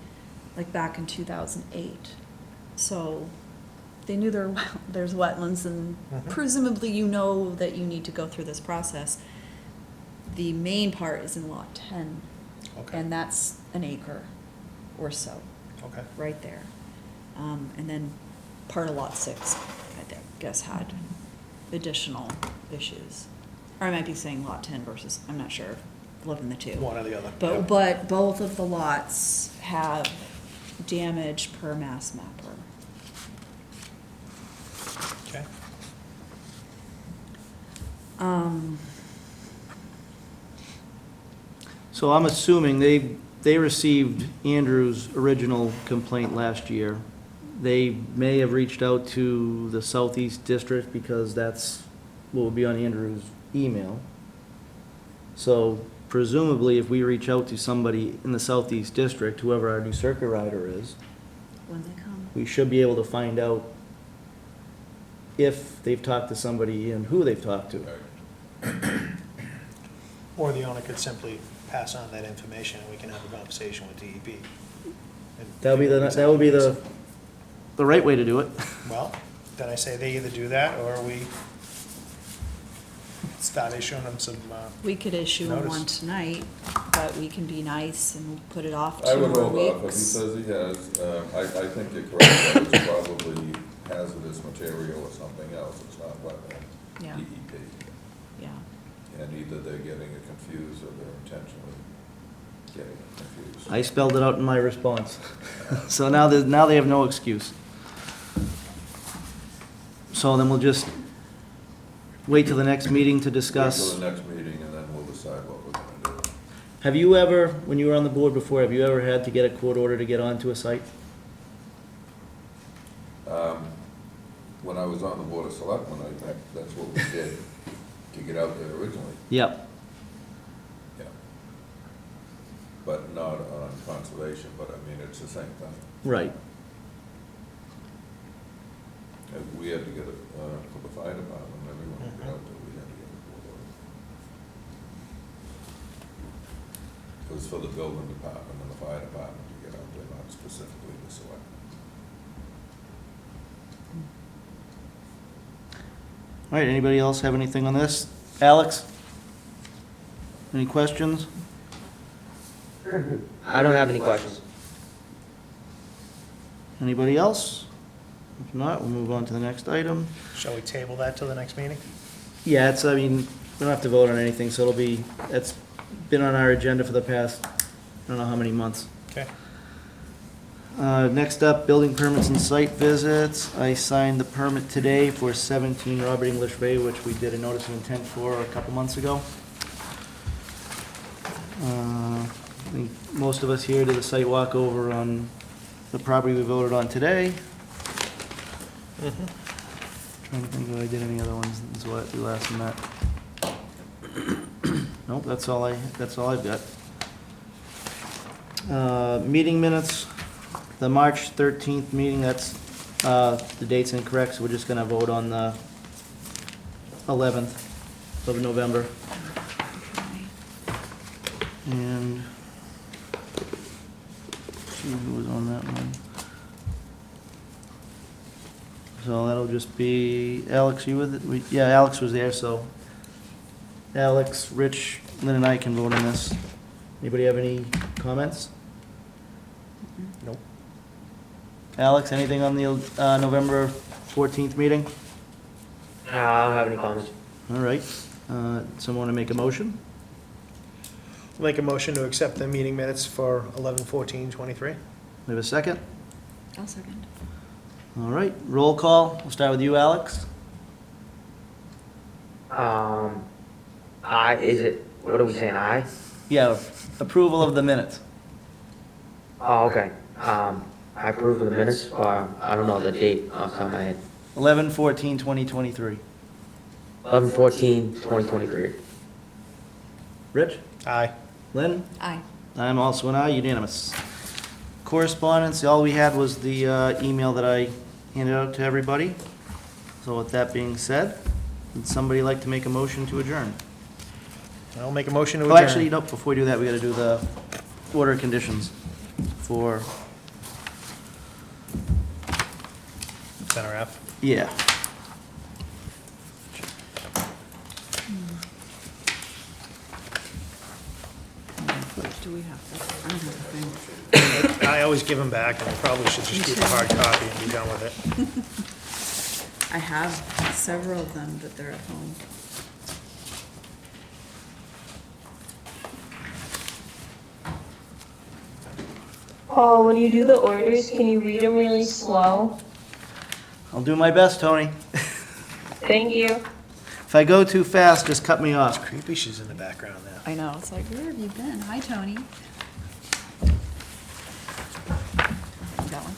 like back in 2008. So they knew there's wetlands, and Mhm. presumably that you need to go through this process. The main part is in lot 10, Okay, and that's 1 acre or so, okay. right there. And then part of lot 6, I guess, had additional issues. Or I might be saying lot 10 versus, I'm not sure, living the two. One or the other. But, yeah. but both of the lots have damage per Mass Mapper. Okay. So I'm assuming they received Andrew's original complaint last year. They may have reached out to the Southeast District because that's what would be on Andrew's email. So presumably, if we reach out to somebody in the Southeast District, whoever our new circuit rider is, When they come. we should be able to find out if they've talked to somebody and who they've talked to. Or the owner could simply pass on that information and we can have a conversation with DEP. And That would be the right way to do it. Well, then I say they either do that or we start issuing them some, We could issue them Notice. one tonight, but we can be nice and put it off I 2 would more hold off, if he weeks. says he has, I think you're correct, that it's probably hazardous material or something else, it's not wetland, Yeah. DEP. Yeah. And either they're getting it confused or they're intentionally getting confused. I spelled it out in my response. So now they have no excuse. So then we'll just wait till the next meeting to Wait discuss. till the next meeting, and then we'll decide what we're gonna do. Have you ever, when you were on the board before, have you ever had to get a court order to get onto a site? When I was on the Board of Selectmen, that's what we did to get out there originally, Yep. yeah. But not on conservation, but I mean, it's the same thing. Right. We had to get it, for the fire department, everyone who got out there, we had to get a court order. It was for the building department and the fire department to get out there, not specifically the selectmen. All right, anybody else have anything on this? Alex? Any questions? I don't have any questions. Anybody else? If not, we'll move on to the next item. Shall we table that till the next meeting? Yeah, I mean, we don't have to vote on anything, so it's been on our agenda for the past, I don't know how many months. Okay. Next up, building permits and site visits. I signed the permit today for 17 Robert English Way, which we did a notice of intent for a couple months ago. I think most of us here did a site walk over on the property we voted on today. Trying to think if I did any other ones since we last met. Nope, that's all I've got. Meeting minutes, the March 13th meeting, that's, the date's incorrect, so we're just gonna vote on the 11th of November. And, see who was on that one. So that'll just be, Alex, you with it? Yeah, Alex was there, so Alex, Rich, Lynn and I can vote on this. Anybody have any comments? Nope. Alex, anything on the November 14th meeting? I don't have any comments. All right. Someone want to make a motion? Make a motion to accept the meeting minutes for 11/14/23. We have a second? I'll second. All right, roll call. We'll start with you, Alex. What are we saying, aye? Yeah, approval of the minutes. Oh, okay. I approve of the minutes, or I don't know the date off the top of my head. 11/14/2023. 11/14/2023. Rich? Aye. Lynn? Aye. I'm also an aye, unanimous. Correspondence, all we had was the email that I handed out to everybody. So with that being said, would somebody like to make a motion to adjourn? I'll make a motion to Oh, adjourn. actually, no, before we do that, we gotta do the order of conditions for, Center F. yeah. Do we have this? I don't have the thing. I always give them back, and I probably should just keep a hard copy and be done with it. I have several of them, but they're at home. Paul, when you do the orders, can you read them really slow? I'll do my best, Tony. Thank you. If I go too fast, just cut me off. Creepy she's in the background now. I know, it's like, where have you been? Hi, Tony. That one?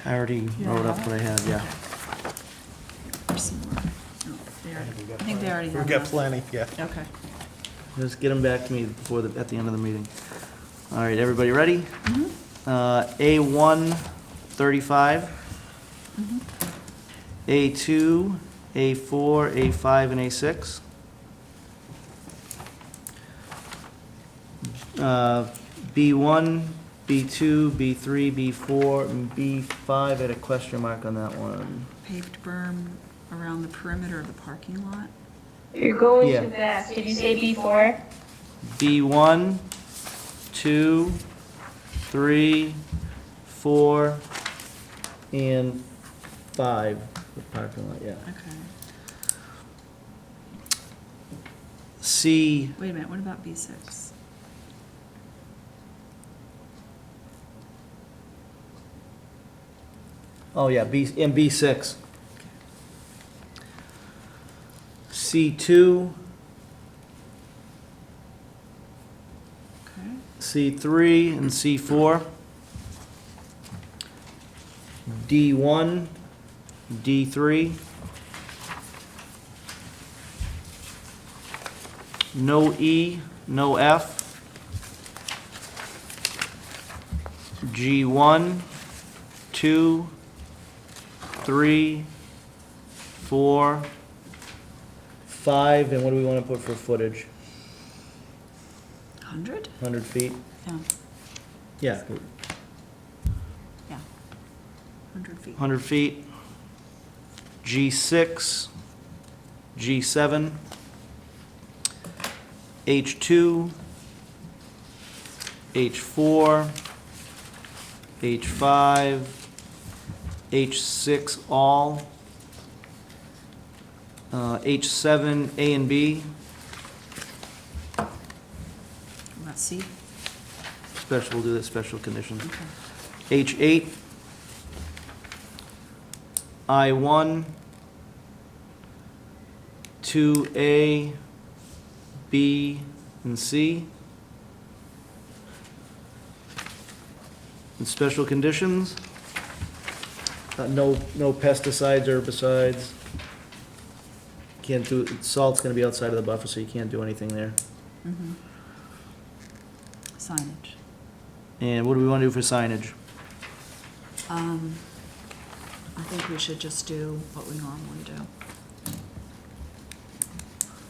I already wrote up what I had, yeah. There's some more. No, they already- I think they already have We've got enough. plenty, yeah. Okay. Just get them back to me at the end of the meeting. All right, everybody ready? A1, 35. A2, A4, A5, and A6. B1, B2, B3, B4, and B5, I had a question mark on that one. Paved berm around the perimeter of the parking lot. You're going Yeah. too fast. Did you say before? B1, 2, 3, 4, and 5, the parking lot, yeah. Okay. C, Wait a minute, what about B6? Oh, yeah, in B6. C2, Okay. C3, and C4. D1, D3. No E, no F. G1, 2, 3, 4, 5, and what do we want to put for footage? 100? 100 feet? Yeah, Yeah, yeah. 100 feet. 100 feet. G6, G7, H2, H4, H5, H6 all, H7 A and B, Let's see. special, we'll do the special conditions. Okay. H8, I1, 2A, B, and C. And special conditions, no pesticides, herbicides. Can't do, salt's gonna be outside of the buffer, so you can't do anything there. Mhm. Signage. And what do we wanna do for signage? I think we should just do what we normally do.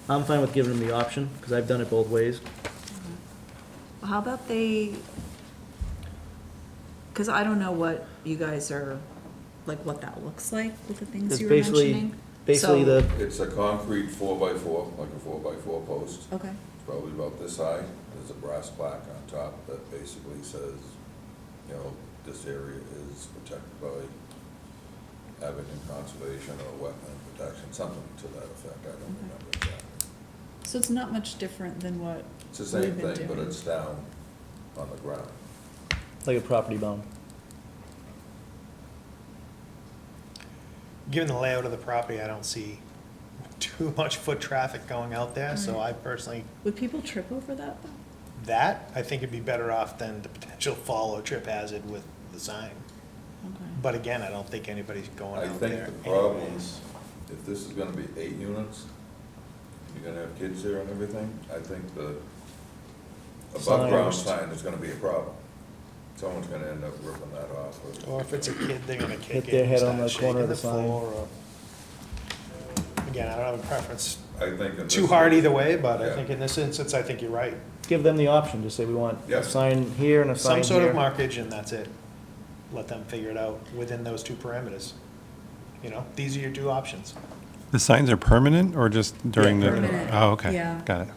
I'm fine with giving them the option, because I've done it both ways. Well, how about they, because I don't know what you guys are, like, what that looks like with the things It's you were basically, mentioning. basically So- the, It's a concrete 4x4, like a 4x4 post. Okay, It's probably about this high. There's a brass plaque on top that basically says, you know, this area is protected by Abington Conservation or Wetland Protection, something to that effect. I don't remember exactly. so it's not much different than what It's the same we've been thing, but doing. it's down on the ground. like a property bound. Given the layout of the property, I don't see too much foot traffic going out there, so Right. I personally, Would people trip over that, though? that, I think it'd be better off than the potential fall or trip hazard with the sign. Okay. But again, I don't think anybody's going I out think there the problem anyways. is, if this is gonna be 8 units, you're gonna have kids there and everything, I think the above ground Signs. sign is gonna be a problem. Someone's gonna end up ripping that off. Or if it's a kid, they're gonna kick Hit their it head and on start the corner shaking of the the sign. floor. Or again, I don't have a preference I think in too this hard case- either way, but I Yeah. think in this instance, I think you're right. Give them the option, just say we want Yeah. a sign here and a sign Some here. sort of markage and that's it. Let them figure it out within those two parameters. You know, these are your two options. The signs are permanent or just during the? permanent. Oh, okay. Yeah. Got it.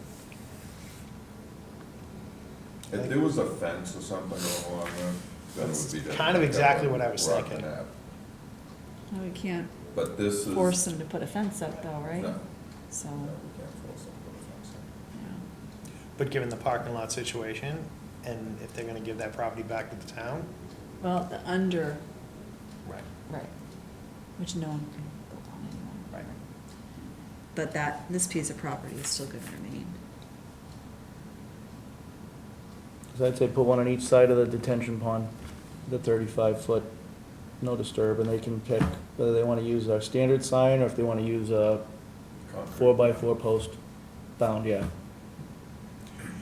If there was a fence or something along there, then it would be different. kind of exactly what I was Rock thinking. and half. No, we can't But this is. force them to put a fence up, though, right? No, So, no, we can't force them to put a fence in. yeah. But given the parking lot situation, and if they're gonna give that property back to the town. Well, the under, Right. right, which no one can build on anymore. Right. But that, this piece of property is still gonna remain. So I'd say put one on each side of the detention pond, the 35-foot, no disturb, and they can pick whether they want to use our standard sign or if they want to use a Concrete. 4x4 post bound, yeah.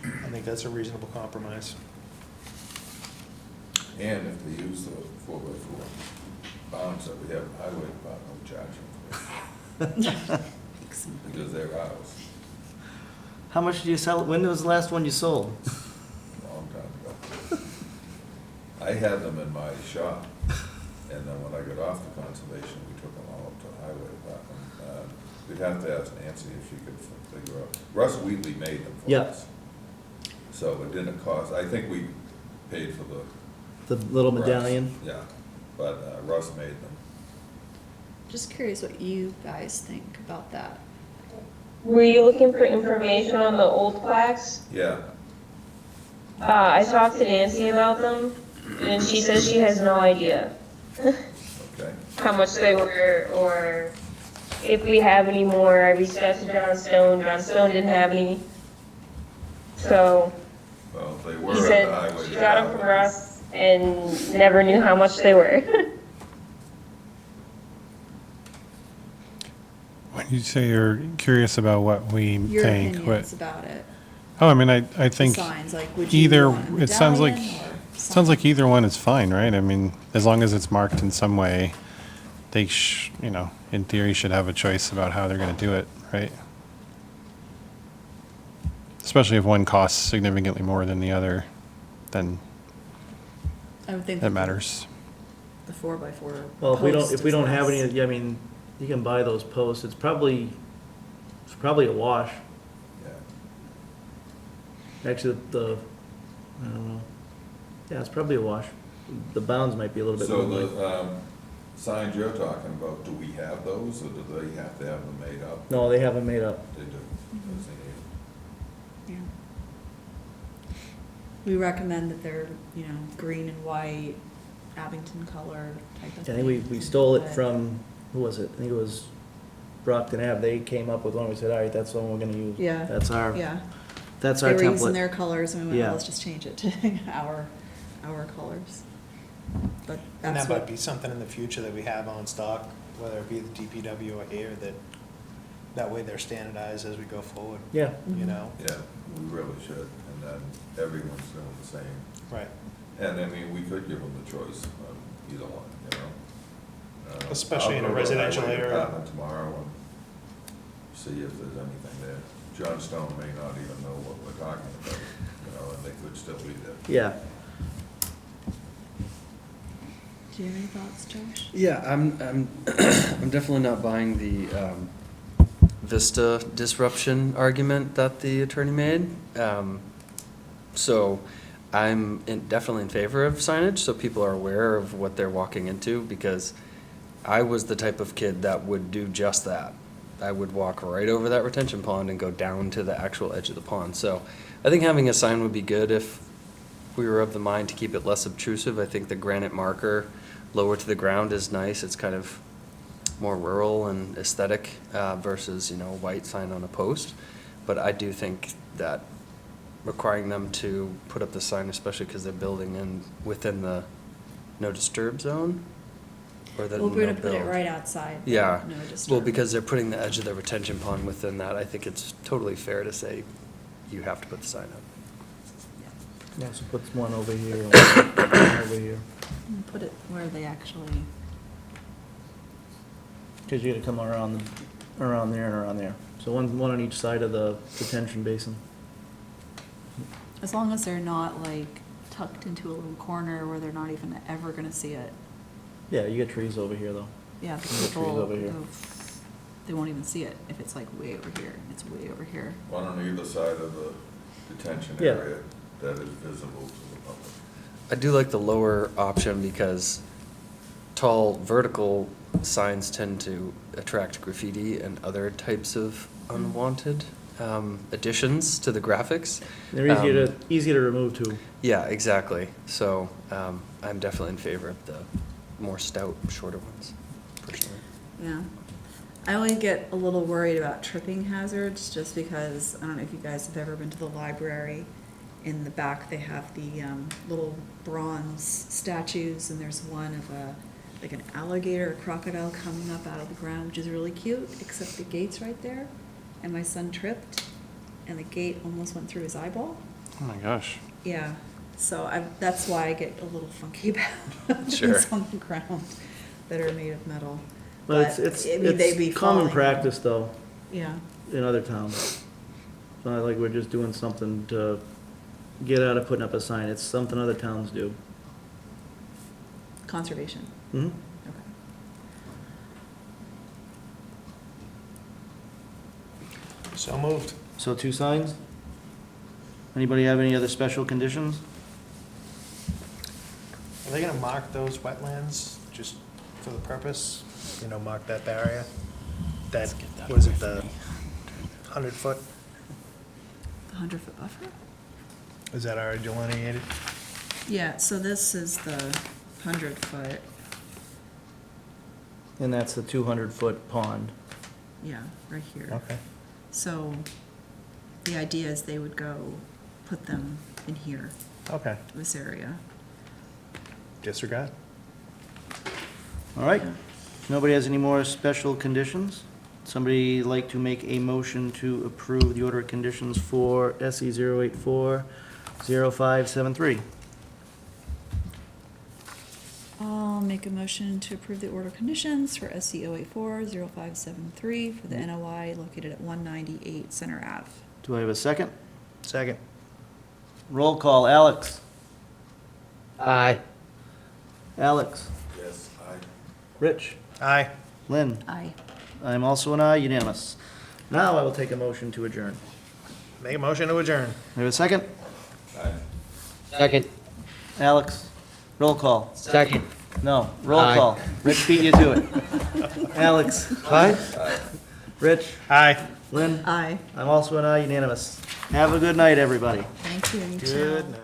I think that's a reasonable compromise. And if they use the 4x4 bounds that we have in the highway department, we charge them for it, because they're ours, How much did you sell it? When was the last one you sold? a long time ago. I had them in my shop, and then when I got off the conservation, we took them all up to the highway department. We'd have to ask Nancy if she could figure out, Russ Wheatley made them for Yeah. us. So it didn't cost, I think we paid for the. The little Russ. medallion? Yeah, but Russ made them. Just curious what you guys think about that. Were you looking for information on the old plaques? Yeah, I talked to Nancy about them, and she says she has no idea. okay. how much they were, or if we have any more. I reached out to John Stone. John Stone didn't have any. So Well, if they were he on the said highway. she they got have them it. from us and never knew how much they were. When you say you're curious about what we Your think, opinions about it, oh, I mean, I the think signs, like, would you either, want a it sounds like, medallion or sounds like something? either one is fine, right? I mean, as long as it's marked in some way, they in theory should have a choice about how they're gonna do it, right? Especially if one costs significantly more than the other, then I would think that matters. the 4x4 Well, post if we is don't have less. any, I mean, you can buy those posts, it's probably a wash. Yeah. Actually, I don't know. Yeah, it's probably a wash. The bounds might be a little bit. So more the signs you're talking about, do we have those, or do they have to have them made up? No, they haven't made up. They do. Mm-hmm. Yes, they do. Yeah. We recommend that they're, green and white, Abington color type of I thing. think we stole it But- from, who was it? I think it was Brockton Ave. They came up with one, we said, all right, that's the one we're gonna use. Yeah. That's our Yeah. That's They our were using template. their colors, and we went, Yeah. well, let's just change it to our colors. But And that's that might what, be something in the future that we have on stock, whether it be the DPW or here, that way they're standardized as we go forward, Yeah, you know? Yeah, we really should, and then everyone's doing the same. Right. And I mean, we could give them the choice of either one, you know? Especially in I'll a go to the residential highway area. department tomorrow and see if there's anything there. John Stone may not even know what we're talking about, and they could still be there. yeah. do you have any thoughts, Josh? Yeah, I'm I'm definitely not buying the Vista disruption argument that the attorney made. So I'm definitely in favor of signage, so people are aware of what they're walking into, because I was the type of kid that would do just that. I would walk right over that retention pond and go down to the actual edge of the pond. So I think having a sign would be good if we were of the mind to keep it less obtrusive. I think the granite marker lower to the ground is nice. It's kind of more rural and aesthetic versus, a white sign on a post. But I do think that requiring them to put up the sign, especially because they're building in within the no disturb zone, or the Well, we're no gonna put it build. right outside. Yeah, No disturb. well, because they're putting the edge of the retention pond within that, I think it's totally fair to say you have to put the sign up. Yeah, so put one over here and one over here. And put it where they actually, Cause you gotta come around there and around there. So one on each side of the detention basin. as long as they're not like tucked into a little corner where they're not even ever gonna see it. Yeah, you got trees over here though. Yeah, Little the trees people, over here. they won't even see it if it's like way over here, and it's way over here. One on either side of the detention Yeah. area that is visible to the public. I do like the lower option because tall vertical signs tend to attract graffiti and other types of unwanted additions to the graphics. They're easier to remove too. Yeah, exactly. So I'm definitely in favor of the more stout, shorter ones, personally. Yeah. I only get a little worried about tripping hazards, just because, I don't know if you guys have ever been to the library. In the back, they have the little bronze statues, and there's one of like an alligator or crocodile coming up out of the ground, which is really cute, except the gate's right there. And my son tripped, and the gate almost went through his eyeball. Oh my gosh. Yeah, so that's why I get a little funky about Sure. things on the ground that are made of metal. But it's I mean, they'd be common falling. practice though Yeah, in other towns. It's not like we're just doing something to get out of putting up a sign. It's something other towns do. conservation. Hmm. Okay. So moved. So 2 signs? Anybody have any other special conditions? Are they gonna mark those wetlands just for the purpose, mark that barrier? That, was it the 100-foot? The 100-foot buffer? Is that already delineated? Yeah, so this is the 100-foot. And that's the 200-foot pond. Yeah, right here. Okay. So the idea is they would go put them in here, Okay. this area. Disregard? All right. Yeah. Nobody has any more special conditions? Somebody like to make a motion to approve the order of conditions for SE 0840573? I'll make a motion to approve the order of conditions for SC 0840573 for the NOI located at 198 Center Ave. Do I have a second? Second. Roll call, Alex. Aye. Alex. Yes, Rich. Aye. Lynn. Aye. I'm also an aye, unanimous. Now I will take a motion to adjourn. Make a motion to adjourn. I have a second? Second. Alex. Roll call. Second. No, roll Aye. call. Rich beat you to it. Alex. Aye. Rich. Aye. Lynn. Aye. I'm also an aye, unanimous. Have a good night, everybody. Thank you. You too. Good night.